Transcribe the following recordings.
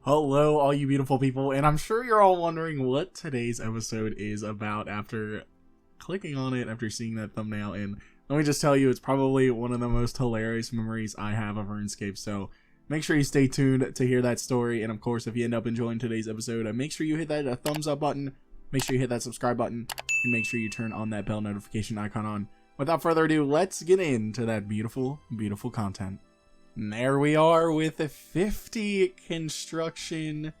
Hello, all you beautiful people, and I'm sure you're all wondering what today's episode is about after clicking on it, after seeing that thumbnail, and let me just tell you, it's probably one of the most hilarious memories I have of RuneScape, so make sure you stay tuned to hear that story, and of course, if you end up enjoying today's episode, make sure you hit that thumbs up button, make sure you hit that subscribe button, and make sure you turn on that bell notification icon on. Without further ado, let's get into that beautiful, beautiful content. And there we are with a 50 construction.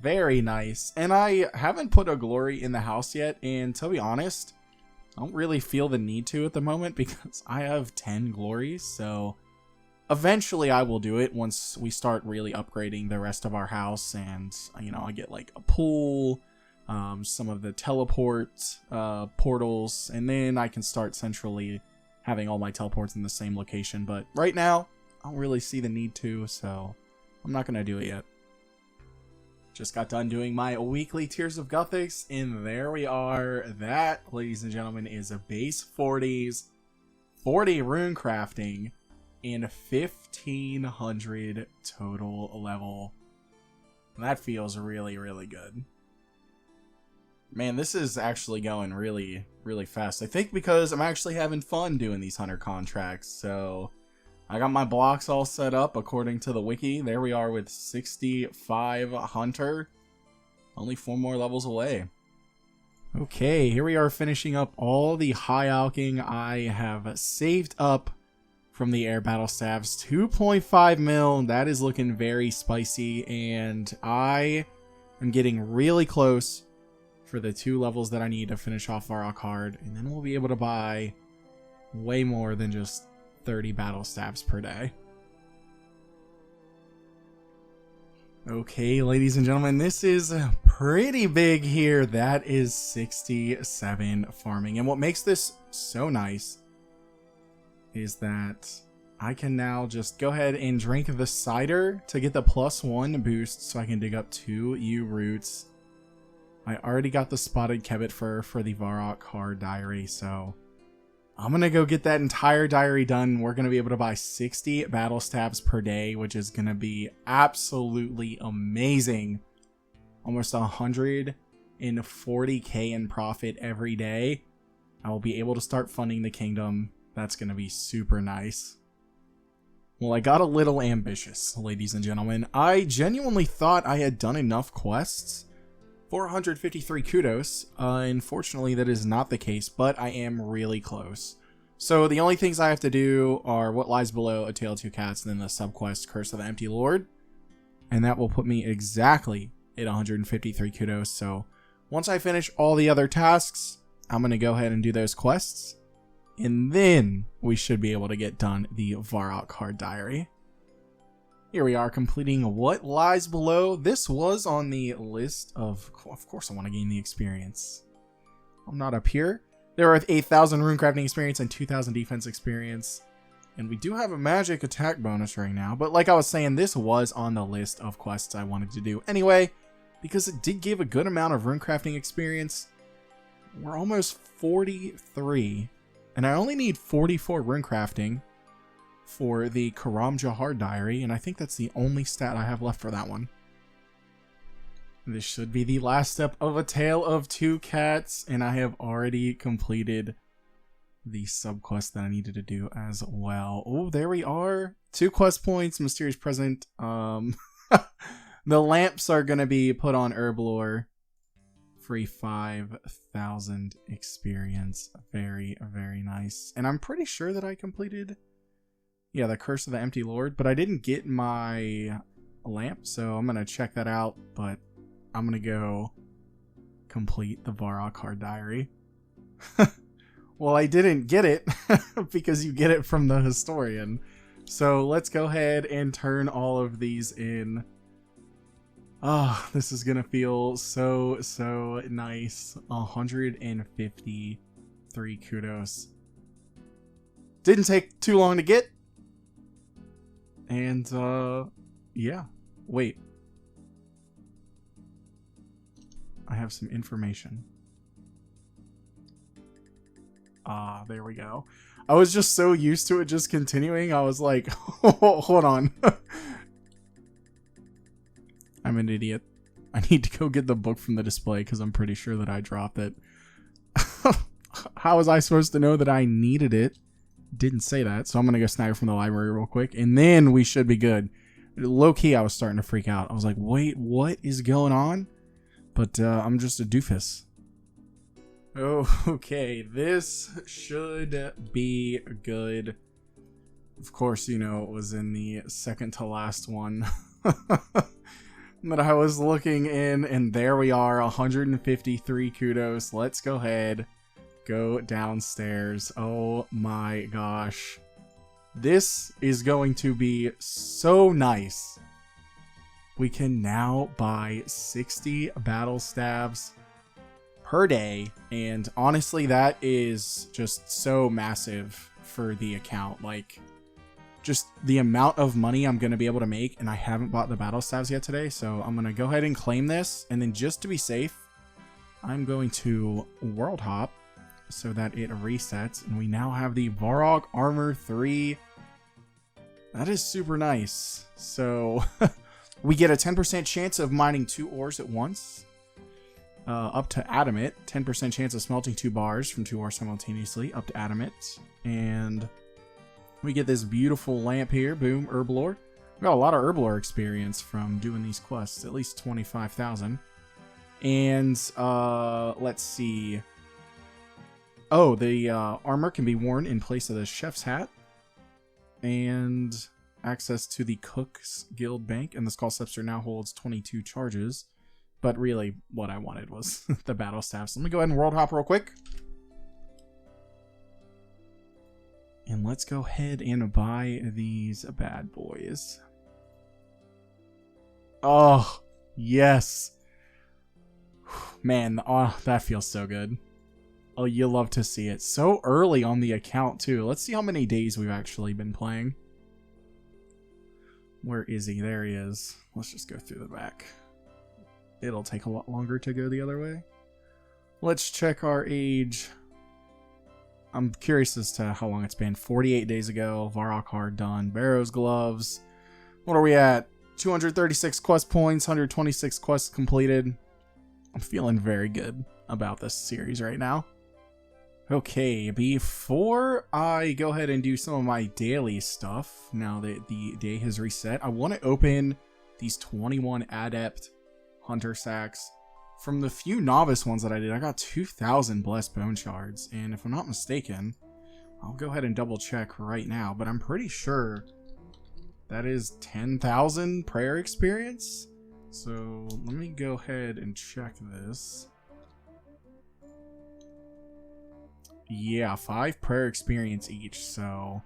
Very nice. And I haven't put a glory in the house yet, and to be honest, I don't really feel the need to at the moment because I have 10 glories, so eventually I will do it once we start really upgrading the rest of our house, and you know, I get like a pool, some of the teleport portals, and then I can start centrally having all my teleports in the same location. But right now I don't really see the need to, so I'm not gonna do it yet. Just got done doing my weekly Tears of Gothics, and there we are. That, ladies and gentlemen, is a base 40s, 40 rune crafting, and 1500 total level. That feels really, really good. Man, this is actually going really, really fast. I think because I'm actually having fun doing these hunter contracts, so I got my blocks all set up according to the wiki. There we are with 65 hunter. Only 4 more levels away. Okay, here we are finishing up all the high alking I have saved up from the air battle staves. 2.5 mil. That is looking very spicy, and I am getting really close for the 2 levels that I need to finish off Varrock hard, and then we'll be able to buy way more than just 30 battle staves per day. Okay, ladies and gentlemen, this is pretty big here. That is 67 farming. And what makes this so nice is that I can now just go ahead and drink the cider to get the +1 boost so I can dig up 2 U roots. I already got the spotted kebbit fur for the Varrock hard diary, so I'm going to go get that entire diary done. We're going to be able to buy 60 battle staves per day, which is going to be absolutely amazing. Almost 140k in profit every day. I will be able to start funding the kingdom. That's going to be super nice. Well, I got a little ambitious, ladies and gentlemen. I genuinely thought I had done enough quests. 453 kudos. Unfortunately, that is not the case, but I am really close. So the only things I have to do are What Lies Below, A Tale of Two Cats, and then the subquest Curse of the Empty Lord. And that will put me exactly at 153 kudos. So once I finish all the other tasks, I'm going to go ahead and do those quests. And then we should be able to get done the Varrock hard diary. Here we are completing What Lies Below. This was on the list of course I want to gain the experience. I'm not up here. There are 8,000 runecrafting experience and 2,000 defense experience. And we do have a magic attack bonus right now. But like I was saying, this was on the list of quests I wanted to do anyway, because it did give a good amount of runecrafting experience. We're almost 43. And I only need 44 runecrafting for the Karamja hard diary, and I think that's the only stat I have left for that one. This should be the last step of A Tale of Two Cats, and I have already completed the subquest that I needed to do as well. Oh, there we are. 2 quest points, mysterious present. The lamps are going to be put on Herblore. Free 5,000 experience. Very, very nice. And I'm pretty sure that I completed, yeah, the Curse of the Empty Lord, but I didn't get my lamp, so I'm going to check that out, but I'm going to go complete the Varrock hard diary. Well, I didn't get it because you get it from the historian. So let's go ahead and turn all of these in. Oh, this is going to feel so, so nice. 153 kudos. Didn't take too long to get. And, yeah. Wait. I have some information. Ah, there we go. I was just so used to it just continuing. I was like, hold on. I'm an idiot. I need to go get the book from the display because I'm pretty sure that I dropped it. How was I supposed to know that I needed it? Didn't say that, so I'm going to go snag it from the library real quick, and then we should be good. Low-key, I was starting to freak out. I was like, wait, what is going on? But I'm just a doofus. Oh, okay, this should be good. Of course, you know, it was in the second to last one that I was looking in, and there we are, 153 kudos. Let's go ahead, go downstairs. Oh my gosh. This is going to be so nice. We can now buy 60 battle stabs per day, and honestly, that is just so massive for the account. Like, just the amount of money I'm going to be able to make, and I haven't bought the battle stabs yet today, so I'm going to go ahead and claim this, and then just to be safe, I'm going to world hop so that it resets, and we now have the Varrock Armor 3. That is super nice. So we get a 10% chance of mining 2 ores at once, up to adamant, 10% chance of smelting 2 bars from 2 ores simultaneously, up to adamant, and we get this beautiful lamp here. Boom, herblore. We got a lot of herblore experience from doing these quests, at least 25,000. And let's see. Oh, the armor can be worn in place of the chef's hat, and access to the Cook's Guild Bank, and the Skull Scepter now holds 22 charges. But really, what I wanted was the battle staff. So let me go ahead and world hop real quick. And let's go ahead and buy these bad boys. Oh, yes. Man, oh, that feels so good. Oh, you love to see it. So early on the account, too. Let's see how many days we've actually been playing. Where is he? There he is. Let's just go through the back. It'll take a lot longer to go the other way. Let's check our age. I'm curious as to how long it's been. 48 days ago. Varrock hard done. Barrow's gloves. What are we at? 236 quest points. 126 quests completed. I'm feeling very good about this series right now. Okay, before I go ahead and do some of my daily stuff, now that the day has reset, I want to open these 21 Adept Hunter Sacks. From the few Novice ones that I did, I got 2,000 Blessed Bone Shards, and if I'm not mistaken, I'll go ahead and double check right now, but I'm pretty sure that is 10,000 prayer experience. So let me go ahead and check this. Yeah, 5 prayer experience each, so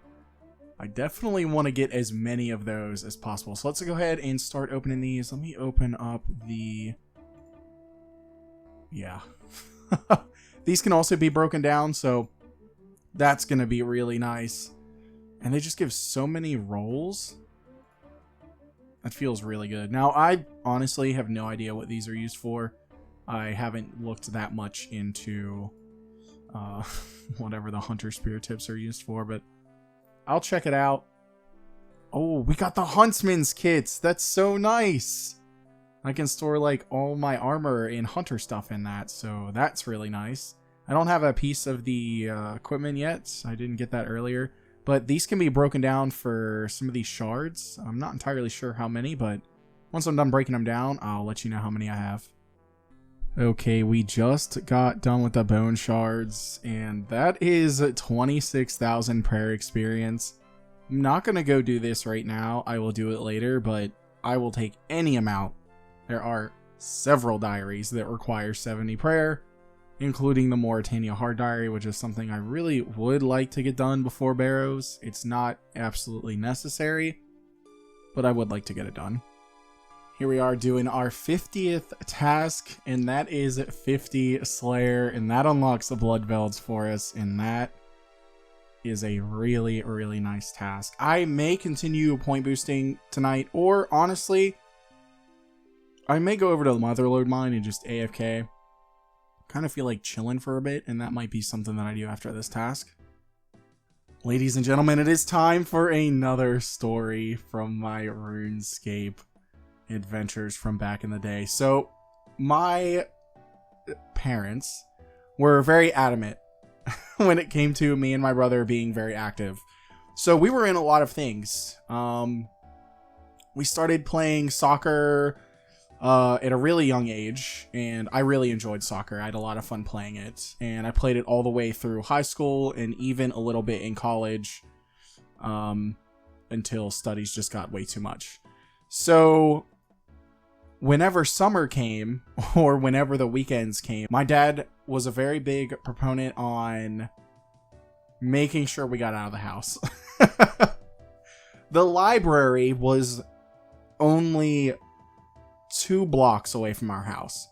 I definitely want to get as many of those as possible. So let's go ahead and start opening these. Let me open up the... Yeah. These can also be broken down, so that's going to be really nice. And they just give so many rolls. That feels really good. Now, I honestly have no idea what these are used for. I haven't looked that much into whatever the Hunter Spear tips are used for, but I'll check it out. Oh, we got the Huntsman's kits. That's so nice. I can store like all my armor and hunter stuff in that, so that's really nice. I don't have a piece of the equipment yet. I didn't get that earlier, but these can be broken down for some of these shards. I'm not entirely sure how many, but once I'm done breaking them down, I'll let you know how many I have. Okay, we just got done with the bone shards, and that is 26,000 prayer experience. I'm not going to go do this right now. I will do it later, but I will take any amount. There are several diaries that require 70 prayer, including the Mauritania Hard Diary, which is something I really would like to get done before Barrows. It's not absolutely necessary, but I would like to get it done. Here we are doing our 50th task, and that is 50 Slayer, and that unlocks the Blood Velds for us, and that is a really, really nice task. I may continue point boosting tonight, or honestly, I may go over to the Motherlode mine and just AFK. Kind of feel like chilling for a bit, and that might be something that I do after this task. Ladies and gentlemen, it is time for another story from my RuneScape. adventures from back in the day. So my parents were very adamant when it came to me and my brother being very active. So we were in a lot of things. We started playing soccer at a really young age, and I really enjoyed soccer. I had a lot of fun playing it, and I played it all the way through high school and even a little bit in college, until studies just got way too much. So whenever summer came, or whenever the weekends came, my dad was a very big proponent on making sure we got out of the house. The library was only 2 blocks away from our house.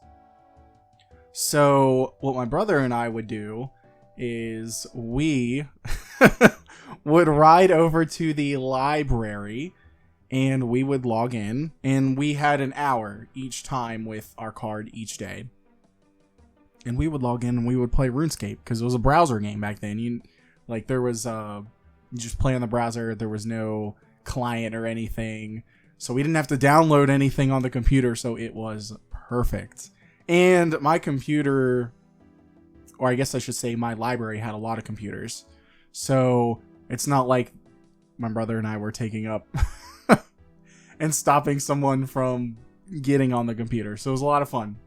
So what my brother and I would do is we would ride over to the library and we would log in, and we had an hour each time with our card each day. And we would log in and we would play RuneScape because it was a browser game back then. There was you just play on the browser. There was no client or anything. So we didn't have to download anything on the computer, so it was perfect. And my computer, or I guess I should say my library, had a lot of computers. So it's not like my brother and I were taking up and stopping someone from getting on the computer. So it was a lot of fun.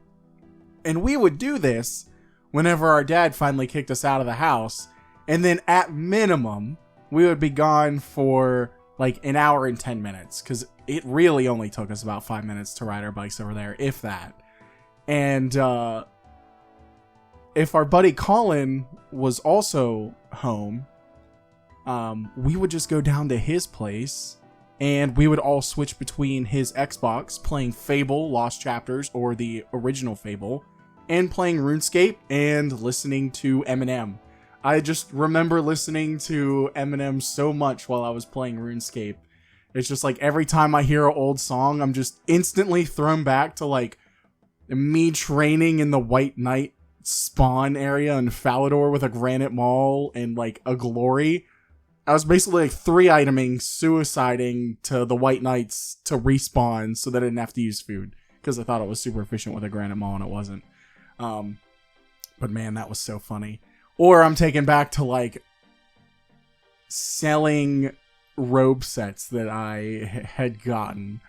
And we would do this whenever our dad finally kicked us out of the house. And then at minimum, we would be gone for like an hour and 10 minutes, because it really only took us about 5 minutes to ride our bikes over there, if that. And if our buddy Colin was also home, we would just go down to his place, and we would all switch between his Xbox playing Fable Lost Chapters, or the original Fable, and playing RuneScape and listening to Eminem. I just remember listening to Eminem so much while I was playing RuneScape. It's just like every time I hear an old song, I'm just instantly thrown back to like me training in the White Knight spawn area in Falador with a granite maul and like a glory. I was basically like 3-iteming, suiciding to the White Knights to respawn so that I didn't have to use food, because I thought it was super efficient with a granite maul and it wasn't. But man, that was so funny. Or I'm taken back to like selling robe sets that I had gotten.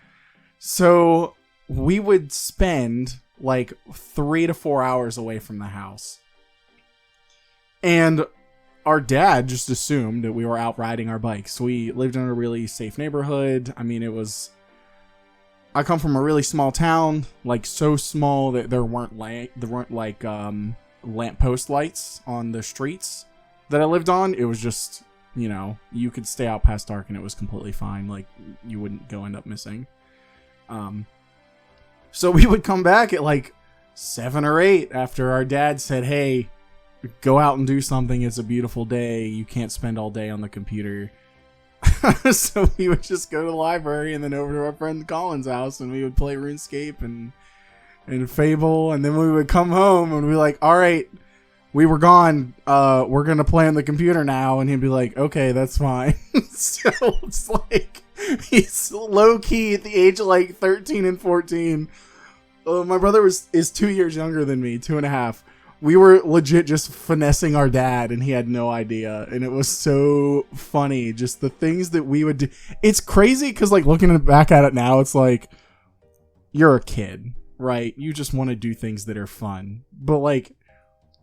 So we would spend like 3 to 4 hours away from the house. And our dad just assumed that we were out riding our bikes. We lived in a really safe neighborhood. I mean, I come from a really small town, like so small that there weren't lamppost lights on the streets that I lived on. It was just, you could stay out past dark and it was completely fine. Like, you wouldn't end up missing. So we would come back at like 7 or 8 after our dad said, hey, go out and do something. It's a beautiful day. You can't spend all day on the computer. So we would just go to the library and then over to our friend Colin's house, and we would play RuneScape and Fable, and then we would come home and be like, all right, we were gone, we're gonna play on the computer now. And he'd be like, okay, that's fine. So it's like he's low-key at the age of like 13 and 14. My brother is 2 years younger than me, 2.5. We were legit just finessing our dad, and he had no idea. And it was so funny, just the things that we would do. It's crazy because, like, looking back at it now, it's like, you're a kid, right? You just want to do things that are fun. But, like,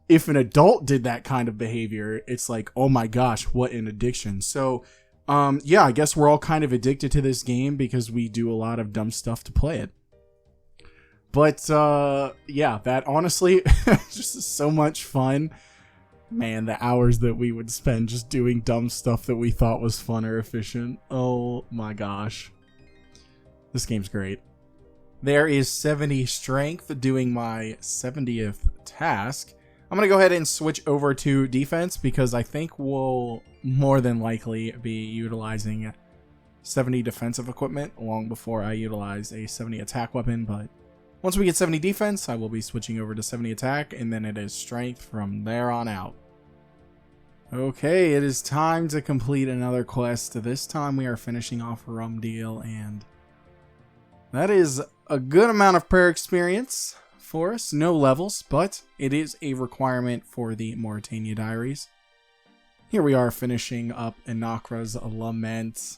if an adult did that kind of behavior, it's like, oh my gosh, what an addiction. So, yeah, I guess we're all kind of addicted to this game because we do a lot of dumb stuff to play it. But, yeah, that honestly just is so much fun. Man, the hours that we would spend just doing dumb stuff that we thought was fun or efficient. Oh my gosh. This game's great. There is 70 strength doing my 70th task. I'm going to go ahead and switch over to defense because I think we'll more than likely be utilizing 70 defensive equipment long before I utilize a 70 attack weapon, but once we get 70 defense, I will be switching over to 70 attack, and then it is strength from there on out. Okay, it is time to complete another quest. This time we are finishing off Rum Deal, and that is a good amount of prayer experience for us. No levels, but it is a requirement for the Mauritania Diaries. Here we are finishing up Inakra's Lament.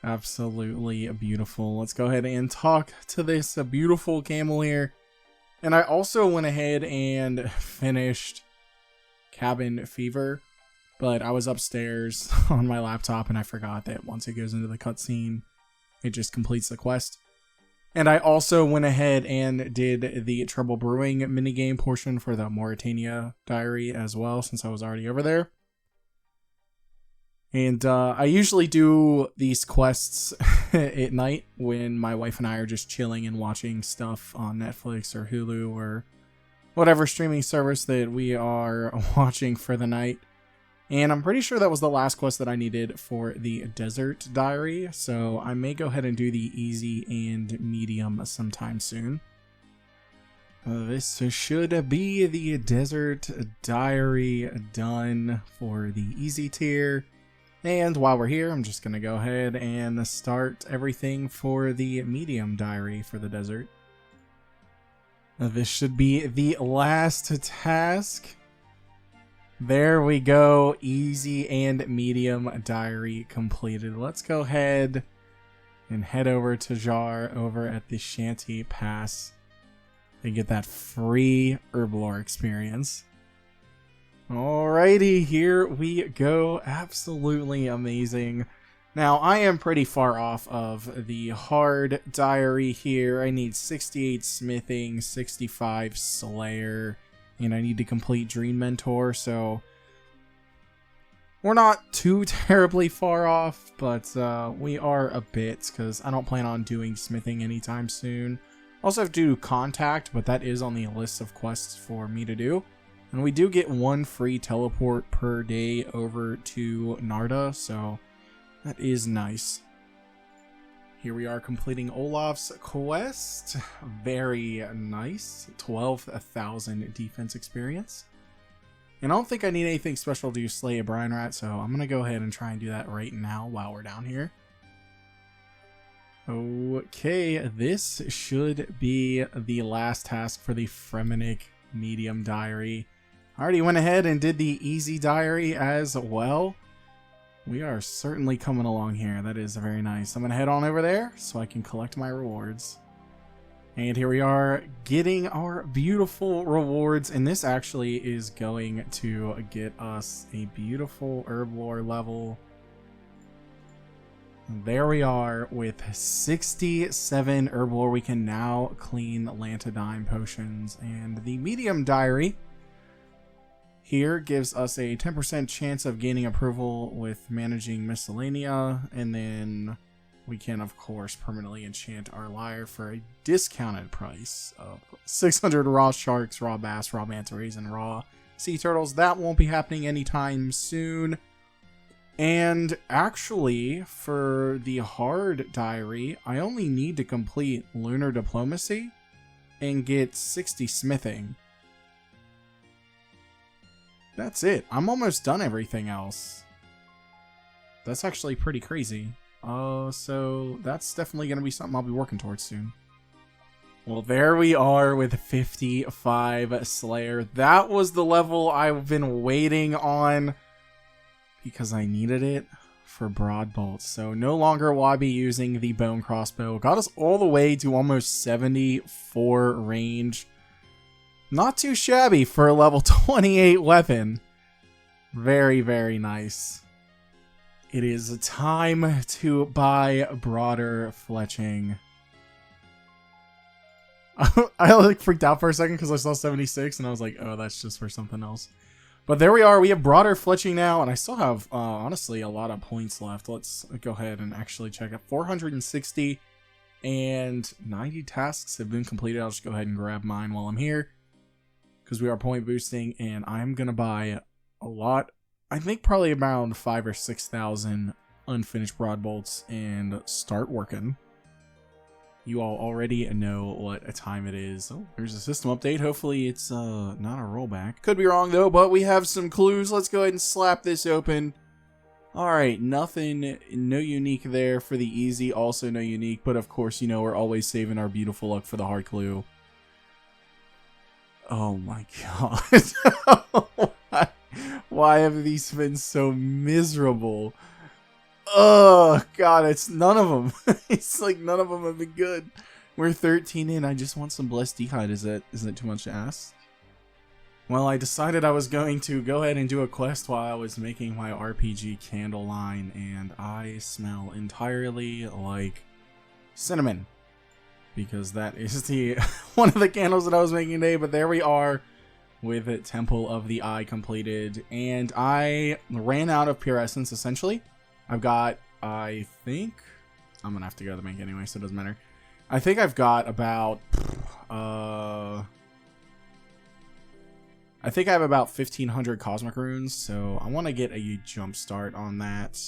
Absolutely beautiful. Let's go ahead and talk to this beautiful camel here. And I also went ahead and finished Cabin Fever, but I was upstairs on my laptop and I forgot that once it goes into the cutscene, it just completes the quest. And I also went ahead and did the Trouble Brewing minigame portion for the Mauritania Diary as well, since I was already over there. And I usually do these quests at night when my wife and I are just chilling and watching stuff on Netflix or Hulu or whatever streaming service that we are watching for the night. And I'm pretty sure that was the last quest that I needed for the Desert Diary, so I may go ahead and do the easy and medium sometime soon. This should be the Desert Diary done for the easy tier. And while we're here, I'm just going to go ahead and start everything for the medium diary for the desert. This should be the last task. There we go. Easy and medium diary completed. Let's go ahead and head over to Jar over at the Shanty Pass and get that free Herblore experience. Alrighty, here we go. Absolutely amazing. Now, I am pretty far off of the hard diary here. I need 68 smithing, 65 slayer, and I need to complete Dream Mentor, so we're not too terribly far off, but we are a bit, because I don't plan on doing smithing anytime soon. Also have to do Contact, but that is on the list of quests for me to do. And we do get one free teleport per day over to Narda, so that is nice. Here we are completing Olaf's quest. Very nice. 12,000 defense experience. And I don't think I need anything special to slay a brine rat, so I'm going to go ahead and try and do that right now while we're down here. Okay, this should be the last task for the Fremenic medium diary. I already went ahead and did the easy diary as well. We are certainly coming along here. That is very nice. I'm going to head on over there so I can collect my rewards. And here we are getting our beautiful rewards. And this actually is going to get us a beautiful Herblore level. There we are with 67 Herblore. We can now clean Lantadine potions. And the medium diary here gives us a 10% chance of gaining approval with managing miscellanea, and then we can of course permanently enchant our lyre for a discounted price of 600 raw sharks, raw bass, raw manta rays, and raw sea turtles. That won't be happening anytime soon. And actually, for the hard diary, I only need to complete Lunar Diplomacy and get 60 smithing. That's it. I'm almost done everything else. That's actually pretty crazy. So that's definitely going to be something I'll be working towards soon. Well, there we are with 55 Slayer. That was the level I've been waiting on because I needed it for Broad Bolt. So no longer will I be using the Bone Crossbow. Got us all the way to almost 74 range. Not too shabby for a level 28 weapon. Very, very nice. It is time to buy broader fletching. I like freaked out for a second because I saw 76 and I was like, oh, that's just for something else. But there we are. We have broader fletching now, and I still have, honestly, a lot of points left. Let's go ahead and actually check it. 460 and 90 tasks have been completed. I'll just go ahead and grab mine while I'm here, because we are point boosting, and I'm going to buy a lot. I think probably around 5,000 or 6,000 unfinished broad bolts and start working. You all already know what time it is. Oh, there's a system update. Hopefully it's not a rollback. Could be wrong though, but we have some clues. Let's go ahead and slap this open. Alright, nothing, no unique there for the easy, also no unique, but of course, you know, we're always saving our beautiful luck for the hard clue. Oh my god. Why have these been so miserable? Oh god, it's none of them. It's like none of them have been good. We're 13 in, I just want some blessed D-Hide. Isn't it too much to ask? Well, I decided I was going to go ahead and do a quest while I was making my RPG candle line, and I smell entirely like cinnamon. Because that is the one of the candles that I was making today, but there we are with it, Temple of the Eye completed. And I ran out of pure essence, essentially. I've got, I think, I'm going to have to go to the bank anyway, so it doesn't matter. I think I've got about, I think I have about 1,500 Cosmic Runes, so I want to get a jump start on that.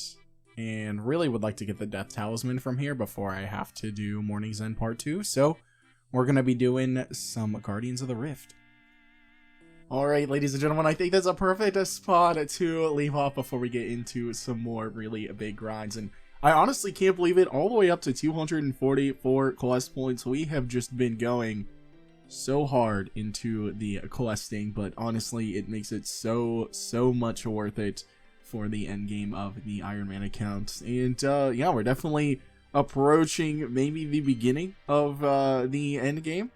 And really would like to get the Death Talisman from here before I have to do Morning's End Part 2. So we're going to be doing some Guardians of the Rift. Alright, ladies and gentlemen, I think that's a perfect spot to leave off before we get into some more really big grinds. And I honestly can't believe it, all the way up to 244 quest points. We have just been going so hard into the questing, but honestly, it makes it so much worth it for the end game of the Iron Man account. And yeah, we're definitely approaching maybe the beginning of the end game.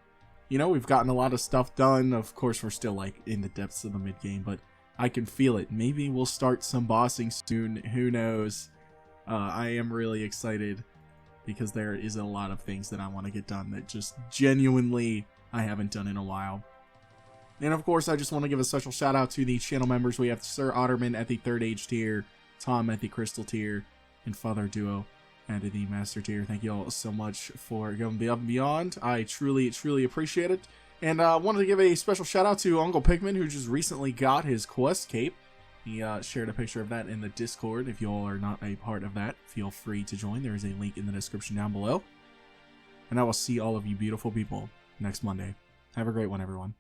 You know, we've gotten a lot of stuff done. Of course, we're still like in the depths of the mid game, but I can feel it. Maybe we'll start some bossing soon. Who knows? I am really excited because there is a lot of things that I want to get done that just genuinely I haven't done in a while. And of course, I just want to give a special shout out to the channel members. We have Sir Otterman at the 3rd Age tier, Tom at the Crystal tier, and Father Duo at the Master tier. Thank you all so much for going above and beyond. I truly appreciate it. And I wanted to give a special shout out to Uncle Pikmin, who just recently got his quest cape. He shared a picture of that in the Discord. If you all are not a part of that, feel free to join. There is a link in the description down below. And I will see all of you beautiful people next Monday. Have a great one, everyone.